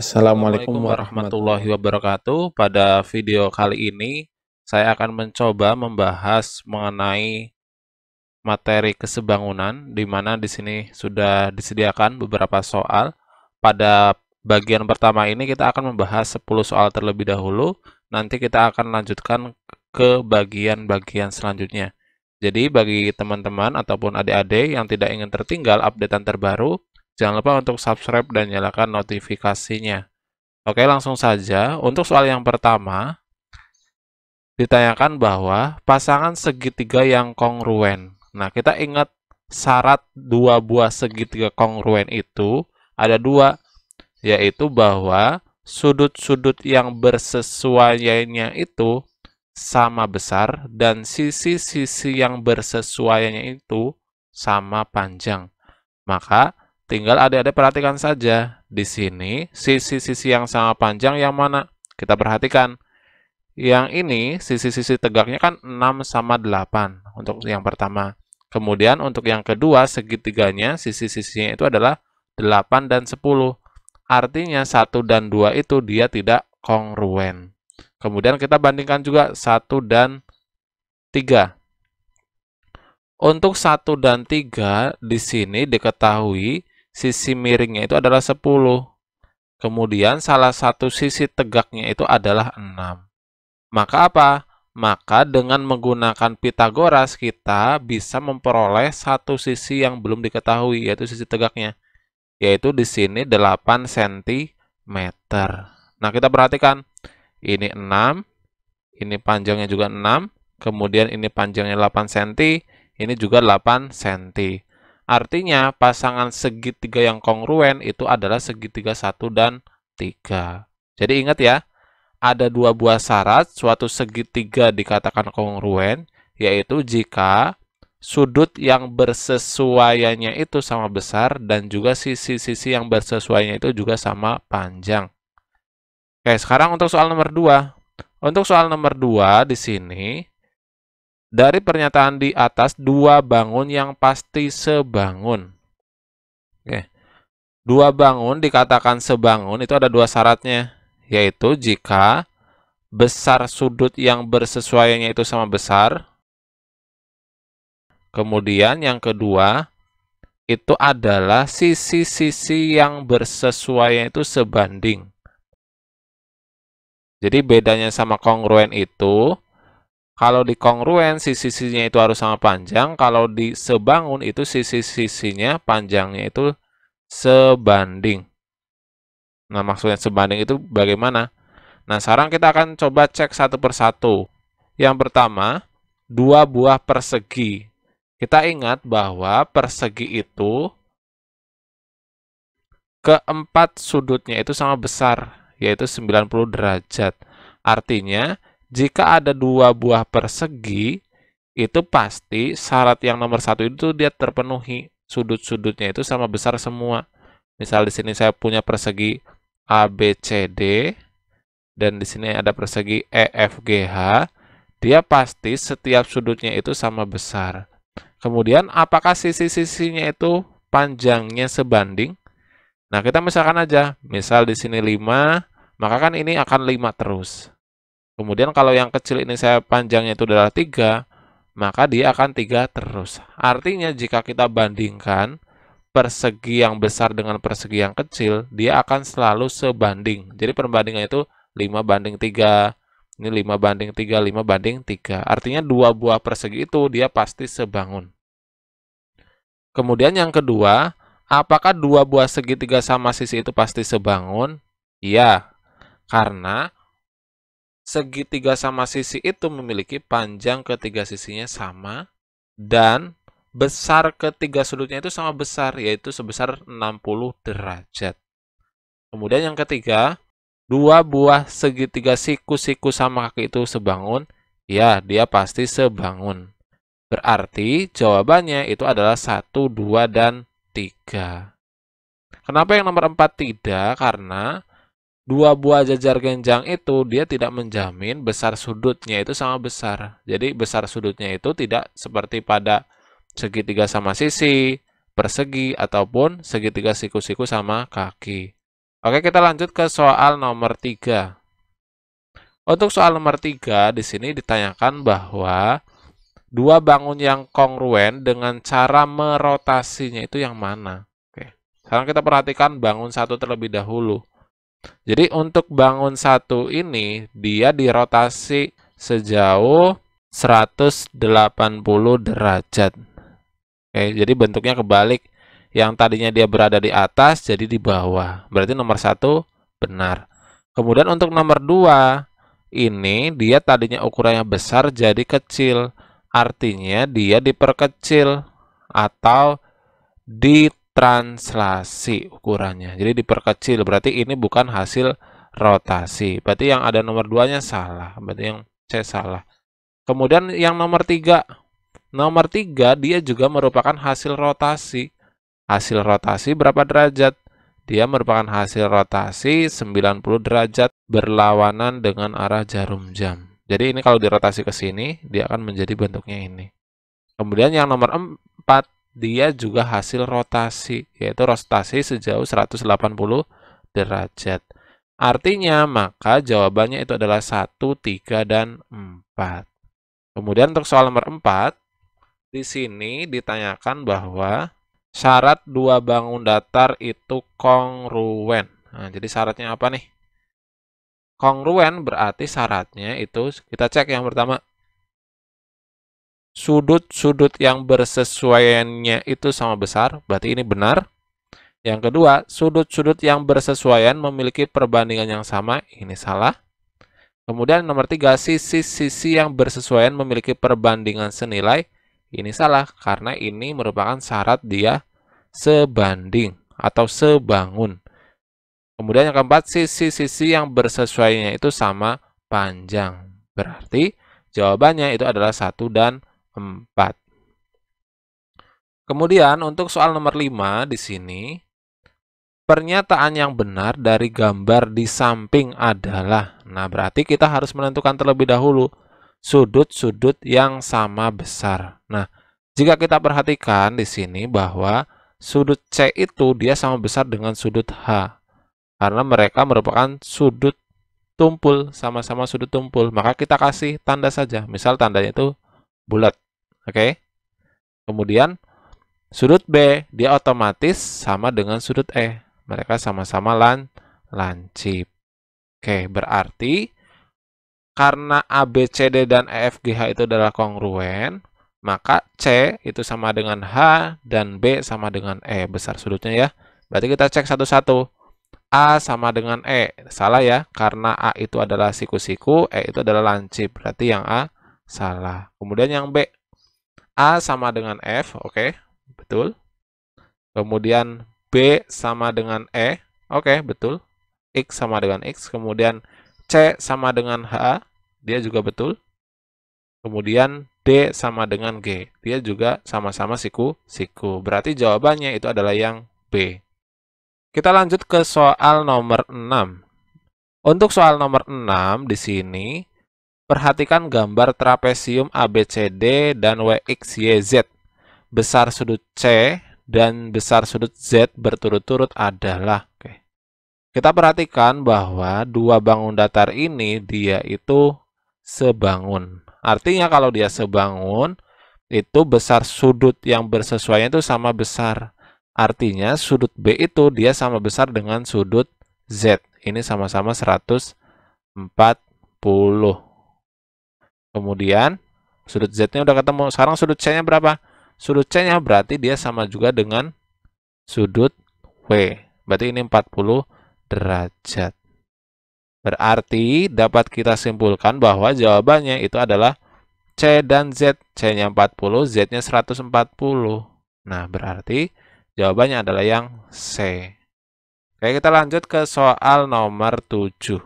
Assalamualaikum Assalamualaikum warahmatullahi warahmatullahi wabarakatuh. Pada video kali ini, saya akan mencoba membahas mengenai materi kesebangunan, di mana di sini sudah disediakan beberapa soal. Pada bagian pertama ini kita akan membahas 10 soal terlebih dahulu, nanti kita akan lanjutkan ke bagian-bagian selanjutnya. Jadi bagi teman-teman ataupun adik-adik yang tidak ingin tertinggal updatean terbaru, jangan lupa untuk subscribe dan nyalakan notifikasinya. Oke, langsung saja. Untuk soal yang pertama, ditanyakan bahwa pasangan segitiga yang kongruen. Nah, kita ingat syarat dua buah segitiga kongruen itu ada dua, yaitu bahwa sudut-sudut yang bersesuaiannya itu sama besar dan sisi-sisi yang bersesuaiannya itu sama panjang. Maka tinggal adik-adik perhatikan saja. Di sini sisi-sisi yang sama panjang yang mana? Kita perhatikan. Yang ini sisi-sisi tegaknya kan 6 sama 8 untuk yang pertama. Kemudian untuk yang kedua segitiganya sisi-sisinya itu adalah 8 dan 10. Artinya 1 dan 2 itu dia tidak kongruen. Kemudian kita bandingkan juga 1 dan 3. Untuk 1 dan 3 di sini diketahui sisi miringnya itu adalah 10. Kemudian salah satu sisi tegaknya itu adalah 6. Maka apa? Maka dengan menggunakan Pitagoras kita bisa memperoleh satu sisi yang belum diketahui, yaitu sisi tegaknya. Yaitu di sini 8 cm. Nah, kita perhatikan. Ini 6, ini panjangnya juga 6, kemudian ini panjangnya 8 cm, ini juga 8 cm. Artinya, pasangan segitiga yang kongruen itu adalah segitiga 1 dan 3. Jadi ingat ya, ada dua buah syarat suatu segitiga dikatakan kongruen, yaitu jika sudut yang bersesuaiannya itu sama besar dan juga sisi-sisi yang bersesuaiannya itu juga sama panjang. Oke, sekarang untuk soal nomor 2. Untuk soal nomor 2 di sini, dari pernyataan di atas, dua bangun yang pasti sebangun. Oke. Dua bangun dikatakan sebangun itu ada dua syaratnya, yaitu jika besar sudut yang bersesuaiannya itu sama besar. Kemudian yang kedua, itu adalah sisi-sisi yang bersesuaiannya itu sebanding. Jadi bedanya sama kongruen itu, kalau di kongruen sisi-sisinya itu harus sama panjang, kalau di sebangun itu sisi-sisinya panjangnya itu sebanding. Nah, maksudnya sebanding itu bagaimana? Nah, sekarang kita akan coba cek satu persatu. Yang pertama, dua buah persegi. Kita ingat bahwa persegi itu keempat sudutnya itu sama besar, yaitu 90 derajat. Artinya, jika ada dua buah persegi, itu pasti syarat yang nomor satu itu dia terpenuhi. Sudut-sudutnya itu sama besar semua. Misal di sini saya punya persegi ABCD, dan di sini ada persegi EFGH, dia pasti setiap sudutnya itu sama besar. Kemudian, apakah sisi-sisinya itu panjangnya sebanding? Nah, kita misalkan aja, misal di sini 5, maka kan ini akan 5 terus. Kemudian kalau yang kecil ini saya panjangnya itu adalah 3, maka dia akan 3 terus. Artinya jika kita bandingkan persegi yang besar dengan persegi yang kecil, dia akan selalu sebanding. Jadi perbandingannya itu 5 banding 3, ini 5 banding 3, 5 banding 3. Artinya dua buah persegi itu dia pasti sebangun. Kemudian yang kedua, apakah dua buah segitiga sama sisi itu pasti sebangun? Iya, karena segitiga sama sisi itu memiliki panjang ketiga sisinya sama dan besar ketiga sudutnya itu sama besar, yaitu sebesar 60 derajat. Kemudian yang ketiga, dua buah segitiga siku-siku sama kaki itu sebangun? Ya, dia pasti sebangun. Berarti jawabannya itu adalah 1, 2, dan 3. Kenapa yang nomor 4 tidak? Karena dua buah jajar genjang itu dia tidak menjamin besar sudutnya itu sama besar. Jadi besar sudutnya itu tidak seperti pada segitiga sama sisi, persegi, ataupun segitiga siku-siku sama kaki. Oke, kita lanjut ke soal nomor 3. Untuk soal nomor 3, di sini ditanyakan bahwa dua bangun yang kongruen dengan cara merotasinya itu yang mana? Oke. Sekarang kita perhatikan bangun satu terlebih dahulu. Jadi untuk bangun satu ini, dia dirotasi sejauh 180 derajat. Oke, jadi bentuknya kebalik. Yang tadinya dia berada di atas, jadi di bawah. Berarti nomor 1 benar. Kemudian untuk nomor 2, ini dia tadinya ukurannya besar jadi kecil. Artinya dia diperkecil atau ditranslasi ukurannya. Jadi diperkecil, berarti ini bukan hasil rotasi. Berarti yang ada nomor 2-nya salah. Berarti yang C salah. Kemudian yang nomor 3. Nomor 3 dia juga merupakan hasil rotasi. Hasil rotasi berapa derajat? Dia merupakan hasil rotasi 90 derajat berlawanan dengan arah jarum jam. Jadi ini kalau dirotasi ke sini, dia akan menjadi bentuknya ini. Kemudian yang nomor 4, dia juga hasil rotasi, yaitu rotasi sejauh 180 derajat. Artinya, maka jawabannya itu adalah 1, 3, dan 4. Kemudian untuk soal nomor 4, di sini ditanyakan bahwa syarat dua bangun datar itu kongruen. Nah, jadi syaratnya apa nih? Kongruen berarti syaratnya itu kita cek yang pertama. Sudut-sudut yang bersesuaiannya itu sama besar, berarti ini benar. Yang kedua, sudut-sudut yang bersesuaian memiliki perbandingan yang sama, ini salah. Kemudian nomor 3, sisi-sisi yang bersesuaian memiliki perbandingan senilai, ini salah, karena ini merupakan syarat dia sebanding atau sebangun. Kemudian yang keempat, sisi-sisi yang bersesuaiannya itu sama panjang. Berarti jawabannya itu adalah 1 dan 4. Kemudian untuk soal nomor 5 di sini, pernyataan yang benar dari gambar di samping adalah, nah berarti kita harus menentukan terlebih dahulu sudut-sudut yang sama besar. Nah, jika kita perhatikan di sini bahwa sudut C itu dia sama besar dengan sudut H. Karena mereka merupakan sudut tumpul, sama-sama sudut tumpul. Maka kita kasih tanda saja. Misal tandanya itu bulat. Oke. Kemudian sudut B dia otomatis sama dengan sudut E. Mereka sama-sama lancip. Oke, berarti karena ABCD dan EFGH itu adalah kongruen, maka C itu sama dengan H dan B sama dengan E. Besar sudutnya ya. Berarti kita cek satu-satu. A sama dengan E. Salah ya, karena A itu adalah siku-siku, E itu adalah lancip. Berarti yang A salah. Kemudian yang B. A sama dengan F, oke, betul. Kemudian B sama dengan E, oke, betul. X sama dengan X. Kemudian C sama dengan H, dia juga betul. Kemudian D sama dengan G, dia juga sama-sama siku-siku. Berarti jawabannya itu adalah yang B. Kita lanjut ke soal nomor 6. Untuk soal nomor 6 di sini, perhatikan gambar trapesium ABCD dan WXYZ. Besar sudut C dan besar sudut Z berturut-turut adalah. Oke. Kita perhatikan bahwa dua bangun datar ini dia itu sebangun. Artinya kalau dia sebangun, itu besar sudut yang bersesuaian itu sama besar. Artinya sudut B itu dia sama besar dengan sudut Z. Ini sama-sama 140. Kemudian sudut Z-nya udah ketemu. Sekarang sudut C-nya berapa? Sudut C-nya berarti dia sama juga dengan sudut W. Berarti ini 40 derajat. Berarti dapat kita simpulkan bahwa jawabannya itu adalah C dan Z. C-nya 40, Z-nya 140. Nah, berarti jawabannya adalah yang C. Oke, kita lanjut ke soal nomor 7.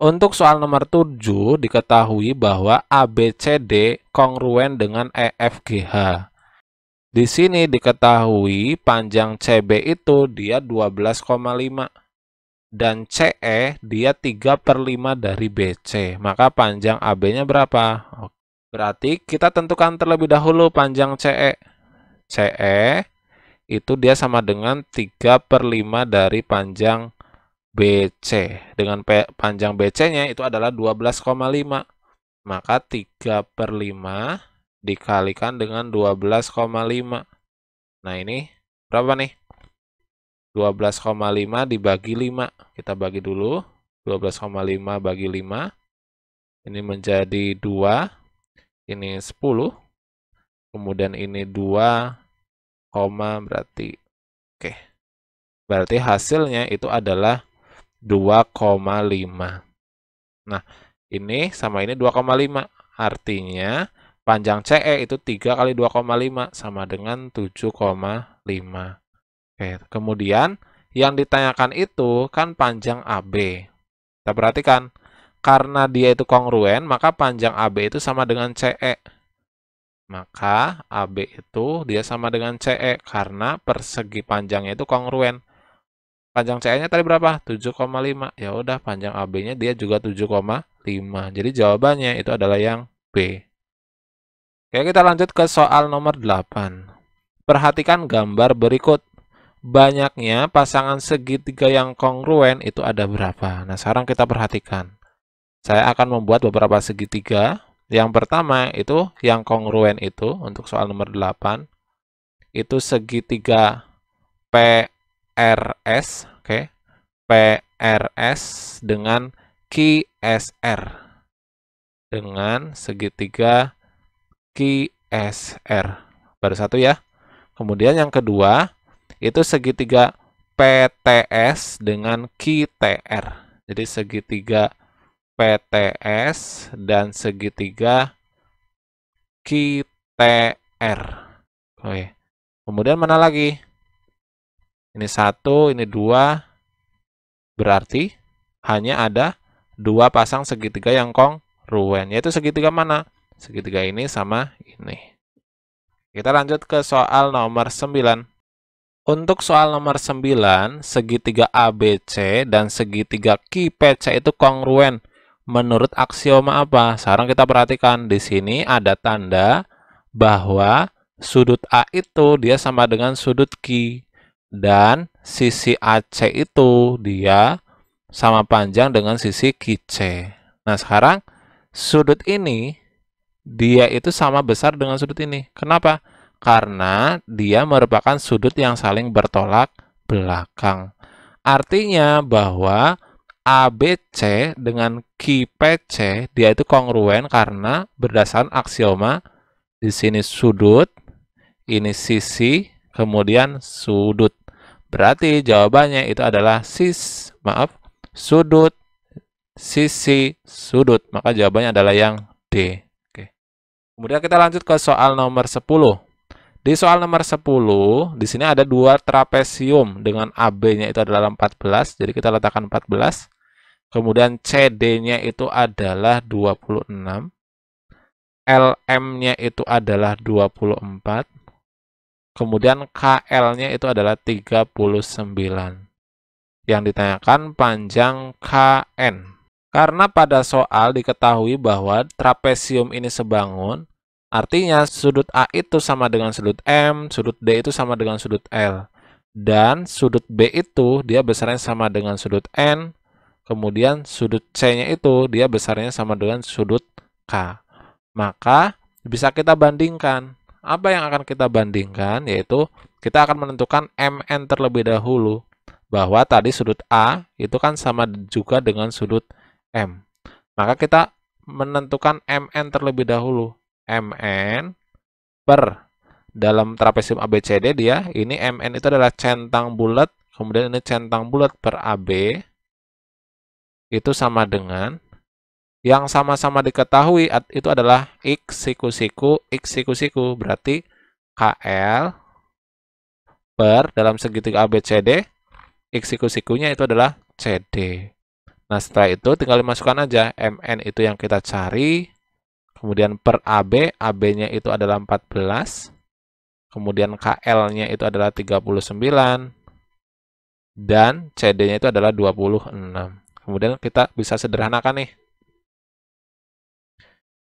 Untuk soal nomor 7, diketahui bahwa ABCD kongruen dengan EFGH. Di sini diketahui panjang CB itu dia 12,5 dan CE dia 3/5 dari BC. Maka panjang AB-nya berapa? Berarti kita tentukan terlebih dahulu panjang CE. CE itu dia sama dengan 3/5 dari panjang BC. Dengan panjang BC-nya itu adalah 12,5. Maka 3/5 dikalikan dengan 12,5. Nah, ini berapa nih? 12,5 dibagi 5. Kita bagi dulu. 12,5 bagi 5. Ini menjadi 2. Ini 10. Kemudian ini 2, berarti. Oke. Berarti hasilnya itu adalah 2,5. Nah, ini sama ini 2,5. Artinya panjang CE itu 3 kali 2,5 sama dengan 7,5. Oke, kemudian yang ditanyakan itu kan panjang AB. Kita perhatikan, karena dia itu kongruen, maka panjang AB itu sama dengan CE. Maka AB itu dia sama dengan CE karena persegi panjangnya itu kongruen. Panjang CE-nya tadi berapa? 7,5. Ya udah, panjang AB-nya dia juga 7,5. Jadi jawabannya itu adalah yang B. Oke, kita lanjut ke soal nomor 8. Perhatikan gambar berikut. Banyaknya pasangan segitiga yang kongruen itu ada berapa? Nah, sekarang kita perhatikan. Saya akan membuat beberapa segitiga. Yang pertama itu yang kongruen itu untuk soal nomor 8. Itu segitiga PRS, oke. PRS dengan QSR. Dengan segitiga QSR. Baru satu ya. Kemudian yang kedua, itu segitiga PTS dengan QTR. Jadi segitiga PTS dan segitiga QTR. Oke. Kemudian mana lagi? Ini 1, ini 2. Berarti hanya ada 2 pasang segitiga yang kongruen. Yaitu segitiga mana? Segitiga ini sama ini. Kita lanjut ke soal nomor 9. Untuk soal nomor 9, segitiga ABC dan segitiga QPC itu kongruen. Menurut aksioma apa? Sekarang kita perhatikan, di sini ada tanda bahwa sudut A itu dia sama dengan sudut Q. Dan sisi AC itu dia sama panjang dengan sisi QC. Nah, sekarang sudut ini dia itu sama besar dengan sudut ini. Kenapa? Karena dia merupakan sudut yang saling bertolak belakang. Artinya bahwa ABC dengan QPC dia itu kongruen karena berdasarkan aksioma di sini sudut, ini sisi, kemudian sudut. Berarti jawabannya itu adalah sudut, sisi, sudut. Maka jawabannya adalah yang D. Oke. Kemudian kita lanjut ke soal nomor 10. Di soal nomor 10, di sini ada 2 trapesium dengan AB-nya itu adalah 14. Jadi kita letakkan 14. Kemudian CD-nya itu adalah 26. LM-nya itu adalah 24. Kemudian KL-nya itu adalah 39. Yang ditanyakan panjang KN. Karena pada soal diketahui bahwa trapesium ini sebangun, artinya sudut A itu sama dengan sudut M, sudut D itu sama dengan sudut L. Dan sudut B itu dia besarnya sama dengan sudut N, kemudian sudut C-nya itu dia besarnya sama dengan sudut K. Maka bisa kita bandingkan. Apa yang akan kita bandingkan? Yaitu kita akan menentukan MN terlebih dahulu. Bahwa tadi sudut A itu kan sama juga dengan sudut M. Maka kita menentukan MN terlebih dahulu. MN per dalam trapesium ABCD dia, ini MN itu adalah centang bulat, kemudian ini centang bulat per AB. Itu sama dengan yang sama-sama diketahui itu adalah X siku-siku, X siku-siku. Berarti KL per dalam segitiga ABCD, X siku-sikunya itu adalah CD. Nah, setelah itu tinggal dimasukkan aja. MN itu yang kita cari. Kemudian per AB, AB-nya itu adalah 14. Kemudian KL-nya itu adalah 39. Dan CD-nya itu adalah 26. Kemudian kita bisa sederhanakan nih.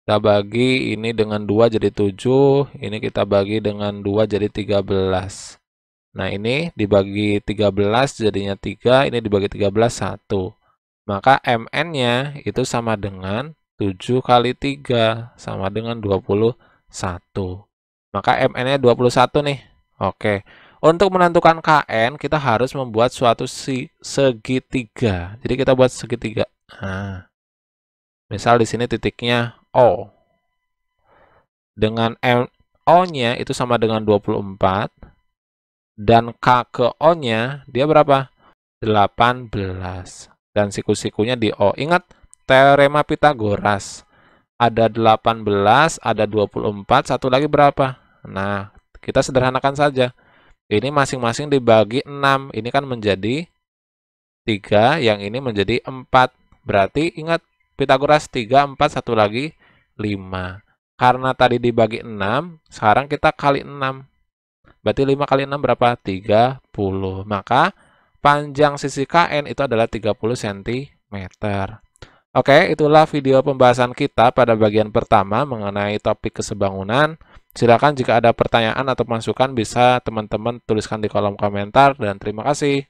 Kita bagi ini dengan 2 jadi 7, ini kita bagi dengan 2 jadi 13. Nah, ini dibagi 13 jadinya 3, ini dibagi 13, 1. Maka MN-nya itu sama dengan 7 kali 3, sama dengan 21. Maka MN-nya 21 nih. Oke. Untuk menentukan KN, kita harus membuat suatu segitiga. Jadi kita buat segitiga. Nah, misal di sini titiknya O. Dengan O-nya itu sama dengan 24. Dan K ke O-nya, dia berapa? 18. Dan siku-sikunya di O. Ingat, teorema Pitagoras. Ada 18, ada 24, satu lagi berapa? Nah, kita sederhanakan saja. Ini masing-masing dibagi 6. Ini kan menjadi 3, yang ini menjadi 4. Berarti ingat, Pitagoras 3, 4, satu lagi 5. Karena tadi dibagi 6, sekarang kita kali 6. Berarti 5 kali 6 berapa? 30. Maka panjang sisi KN itu adalah 30 cm. Oke, itulah video pembahasan kita pada bagian pertama mengenai topik kesebangunan. Silakan jika ada pertanyaan atau masukan bisa teman-teman tuliskan di kolom komentar dan terima kasih.